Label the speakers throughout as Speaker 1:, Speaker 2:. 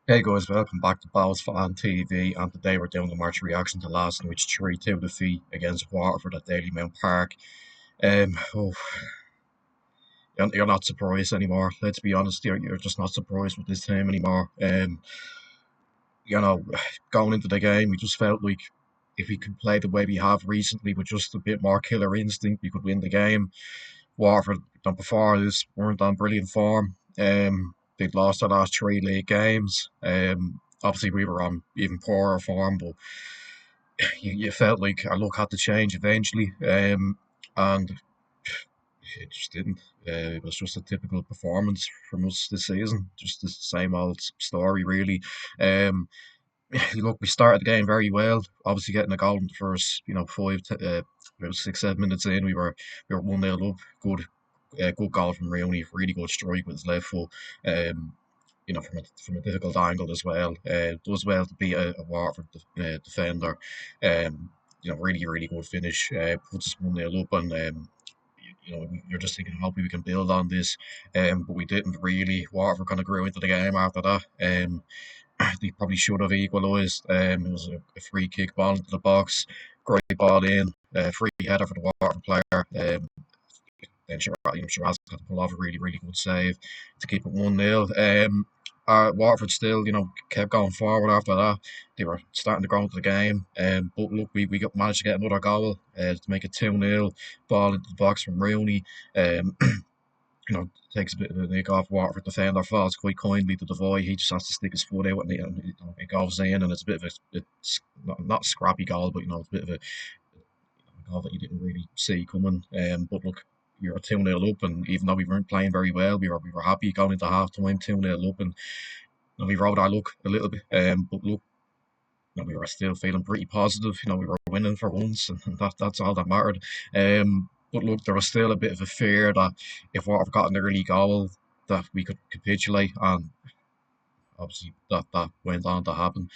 Speaker 1: Hey guys, welcome back to Bowls Fan TV, and today we're doing the match reaction to last night's 3-2 defeat against Waterford at Dalymount Park. Oh, you're not surprised anymore. Let's be honest, you're just not surprised with this team anymore. You know, going into the game, we just felt like if we could play the way we have recently with just a bit more killer instinct, we could win the game. Waterford, done before this, weren't on brilliant form. They'd lost their last three league games. Obviously, we were on even poorer form, but you felt like our luck had to change eventually, and it just didn't. It was just a typical performance from us this season, just the same old story, really. Um, Look, we started the game very well. Obviously, getting a goal in the first, about 6, 7 minutes in, we were 1-0 up. Good goal from Rooney. Really good strike with his left foot. Um, from a difficult angle as well. Does well to be a Waterford defender. Really, really good finish. Puts us 1-0 up, and you're just thinking, hopefully we can build on this. But we didn't really. Waterford kind of grew into the game after that. They probably should have equalised. It was a free kick ball into the box, great ball in, free header for the Waterford player. Then Shiraz got to pull off a really, really good save to keep it 1-0. Waterford still, kept going forward after that. They were starting to grow into the game. But look, we managed to get another goal to make it 2-0. Ball into the box from Rooney. Um, takes a bit of a nick off Waterford defender, falls quite kindly to the void. He just has to stick his foot out, and it goes in, and it's a bit of it's not a scrappy goal, but it's a bit of a goal that you didn't really see coming. But look, we were 2-0 up, and even though we weren't playing very well, we were happy going into half time 2-0 up, and we rode our luck a little bit. But look, we were still feeling pretty positive. We were winning for once, and that's all that mattered. But look, there was still a bit of a fear that if Waterford got an early goal, that we could capitulate, and obviously that went on to happen.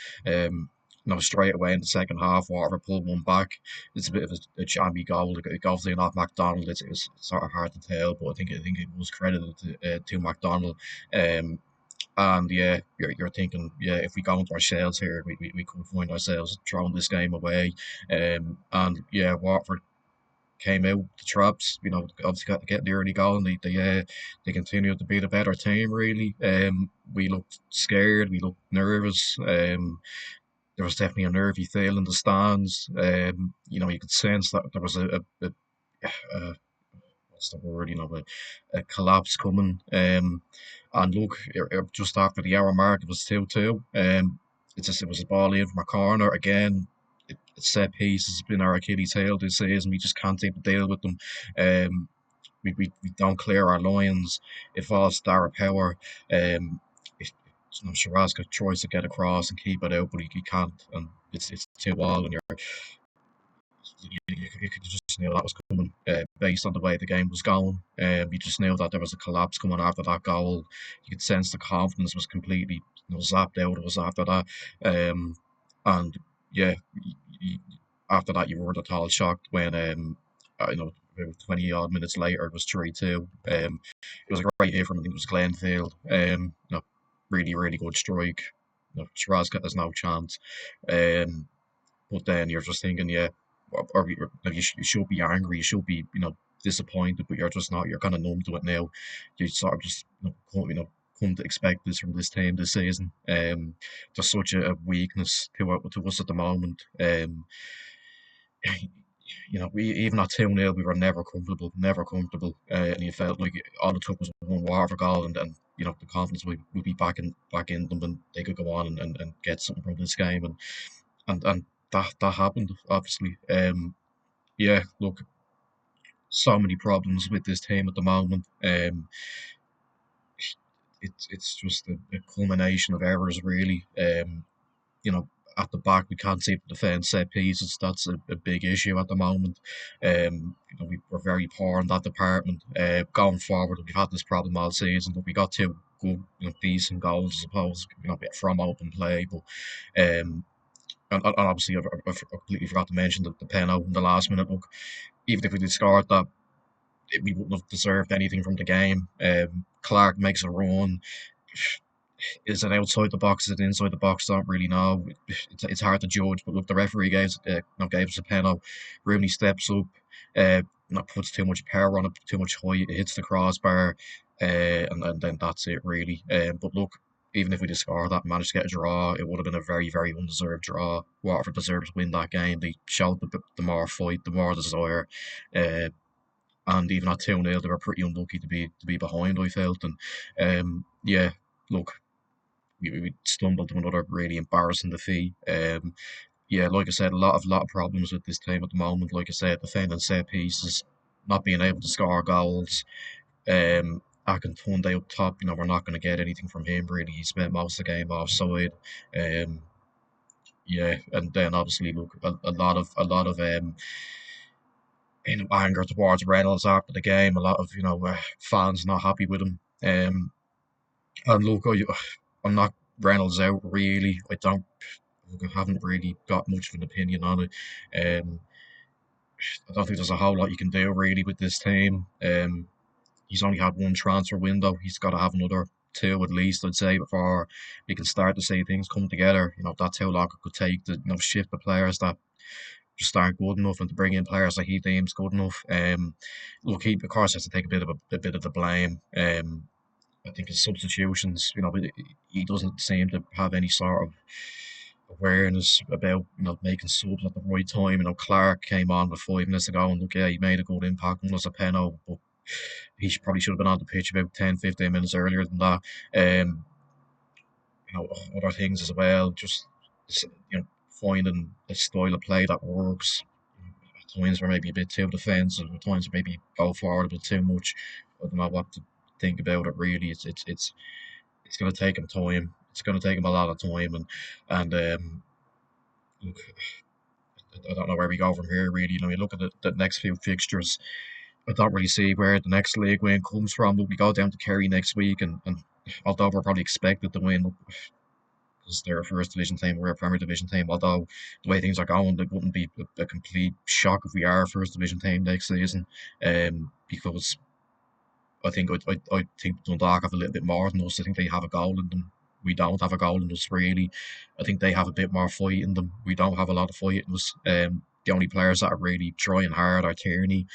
Speaker 1: Straight away in the second half, Waterford pulled one back. It's a bit of a jammy goal. It goes in off McDonald. It's sort of hard to tell, but I think it was credited to McDonald. Um, and yeah, you're thinking, yeah, if we go into our shells here, we could find ourselves throwing this game away. And yeah, Watford came out the traps. Obviously got to get the early goal, and they continued to be the better team. Really, we looked scared. We looked nervous. There was definitely a nervy feel in the stands. You could sense that there was a what's the word? A collapse coming. And look, just after the hour mark, it was 2-2. It was a ball in from a corner again. Set piece has been our Achilles heel this season. We just can't seem to deal with them. Um, we don't clear our lines. It falls to our power. It, Shiraz tries to get across and keep it out, but he can't, and it's 2-2, and you could just knew that was coming based on the way the game was going. You just knew that there was a collapse coming after that goal. You could sense the confidence was completely zapped out of us after that. Um, and yeah, after that you were the total shocked when about 20 odd minutes later it was 3-2. It was a great hit from, I think it was Glenfield. Really, really good strike. Shiraz got there's no chance. But then you're just thinking, yeah, you should be angry, you should be, disappointed, but you're just not. You're kind of numb to it now. You sort of just, come to expect this from this team this season. There's such a weakness to us at the moment. We even at 2-0, we were never comfortable, never comfortable. And you felt like all it took was one Waterford goal, and the confidence would be back in them, and they could go on and get something from this game. And that happened, obviously. Yeah, look, so many problems with this team at the moment. It's just a culmination of errors, really. You know, at the back, we can't seem to defend set pieces. That's a big issue at the moment. We're very poor in that department. Going forward, we've had this problem all season, but we got two good, decent goals, I suppose, from open play. But um, and obviously, I completely forgot to mention the penalty in the last minute. Look, even if we did score that, we wouldn't have deserved anything from the game. Clark makes a run. Is it outside the box? Is it inside the box? Don't really know. It's hard to judge. But look, the referee gave us a penalty. Rooney steps up, not puts too much power on it, too much height. It hits the crossbar, and then that's it really. But look, even if we discard that and managed to get a draw, it would have been a very, very undeserved draw. Waterford deserved to win that game. They showed the more fight, the more desire, uh, and even at 2-0, they were pretty unlucky to be behind. I felt, and yeah, look, we stumbled to another really embarrassing defeat. Yeah, like I said, a lot of problems with this team at the moment. Like I said, defending set pieces, not being able to score goals. Akintunde up top, we're not going to get anything from him really. He spent most of the game offside. Um, yeah, and then obviously look a lot of anger towards Reynolds after the game. A lot of fans not happy with him. And look, I'm not Reynolds out really. I haven't really got much of an opinion on it. Um, I don't think there's a whole lot you can do really with this team. He's only had one transfer window. He's got to have another two at least, I'd say, before we can start to see things come together. That's how long it could take to shift the players that just aren't good enough and to bring in players that he deems good enough. Look, he of course has to take a bit of the blame. I think his substitutions, he doesn't seem to have any sort of awareness about making subs at the right time. Clark came on with 5 minutes ago, and look, yeah, he made a good impact and was a penalty, but probably should have been on the pitch about 10, 15 minutes earlier than that. Um, Other things as well, just finding a style of play that works. At times we're maybe a bit too defensive, at times maybe go forward a bit too much. I don't know what to think about it really. It's going to take him time. It's going to take him a lot of time, and look, I don't know where we go from here. Really, you look at the next few fixtures. I don't really see where the next league win comes from. But we go down to Kerry next week, and although we're probably expected to win because they're a first division team, we're a Premier Division team. Although the way things are going, it wouldn't be a complete shock if we are a first division team next season. Because I think Dundalk have a little bit more than us. I think they have a goal in them. We don't have a goal in us really. I think they have a bit more fight in them. We don't have a lot of fight in us. The only players that are really trying hard are Tierney,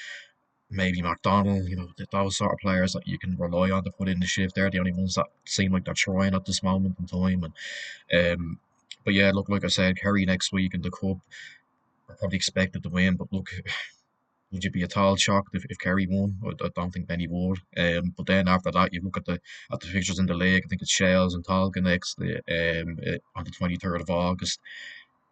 Speaker 1: maybe McDonald. Those sort of players that you can rely on to put in the shift. They're the only ones that seem like they're trying at this moment in time. But yeah, look, like I said, Kerry next week in the cup. We're probably expected to win, but look, would you be at all shocked if Kerry won? I don't think many would. But then after that, you look at the fixtures in the league. I think it's Shels and Tolga next on the 23rd of August.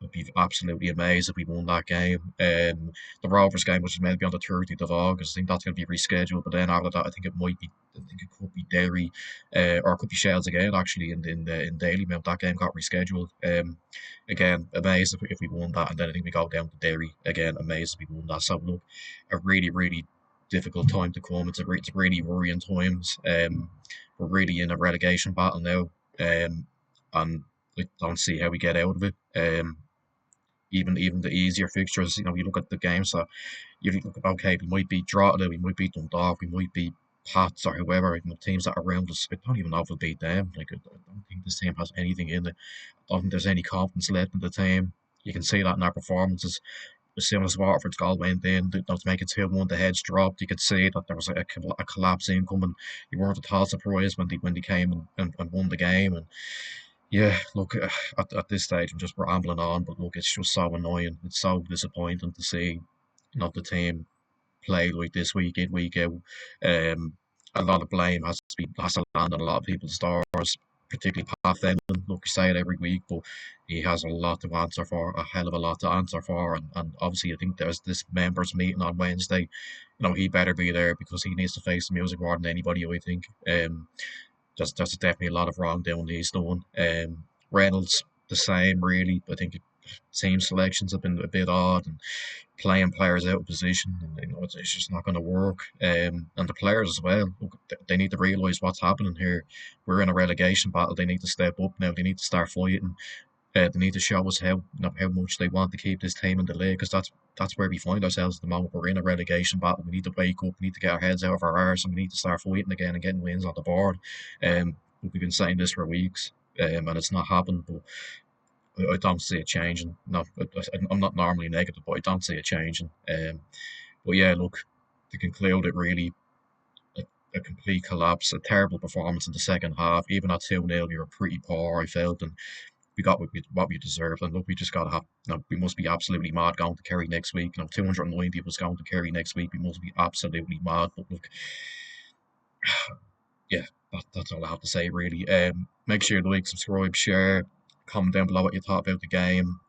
Speaker 1: I'd be absolutely amazed if we won that game. The Rovers game, which is meant to be on the 30th of August, I think that's going to be rescheduled. But then after that, I think it could be Derry, or it could be Shells again. Actually, in Dalymount, that game got rescheduled. Again, amazed if we won that, and then I think we go down to Derry again. Amazed if we won that. So look, a really, really difficult time to come. It's really worrying times. We're really in a relegation battle now, and I don't see how we get out of it. Even the easier fixtures, you look at the games that you look at, okay, we might beat Drogheda, we might beat Dundalk, we might beat Pats or whoever, teams that are around us. I don't even know if we'll beat them. Like, I don't think this team has anything in it. I don't think there's any confidence left in the team. You can see that in our performances. As soon as Waterford's goal went in, to make it 2-1, the heads dropped. You could see that there was a collapse incoming. You weren't at all surprised when they came and won the game. And yeah, look, at this stage, I'm just rambling on, but look, it's just so annoying. It's so disappointing to see the team play like this week in, week out. Um, a lot of blame has to land on a lot of people's doors, particularly Pat Fenton. Look, we say it every week, but he has a lot to answer for, a hell of a lot to answer for, and obviously I think there's this members meeting on Wednesday. He better be there because he needs to face the music more than anybody, I think. There's definitely a lot of wrongdoing he's done. Reynolds the same really. I think team selections have been a bit odd and playing players out of position, and it's just not going to work. And the players as well. Look, they need to realise what's happening here. We're in a relegation battle. They need to step up now. They need to start fighting. They need to show us how much they want to keep this team in the league, because that's where we find ourselves at the moment. We're in a relegation battle. We need to wake up. We need to get our heads out of our arse, and we need to start fighting again and getting wins on the board. Um, We've been saying this for weeks, and it's not happened. But I don't see it changing. No, I'm not normally negative, but I don't see it changing. But yeah, look, to conclude it really, a, a complete collapse, a terrible performance in the second half. Even at 2-0, we were pretty poor, I felt, and we got what we deserved. And look, we just got to have, we must be absolutely mad going to Kerry next week. 290 of us going to Kerry next week. We must be absolutely mad. But look, yeah, that's all I have to say, really. Make sure you like, subscribe, share, comment down below what you thought about the game,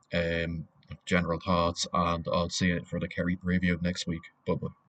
Speaker 1: general thoughts, and I'll see you for the Kerry preview next week. Bye bye.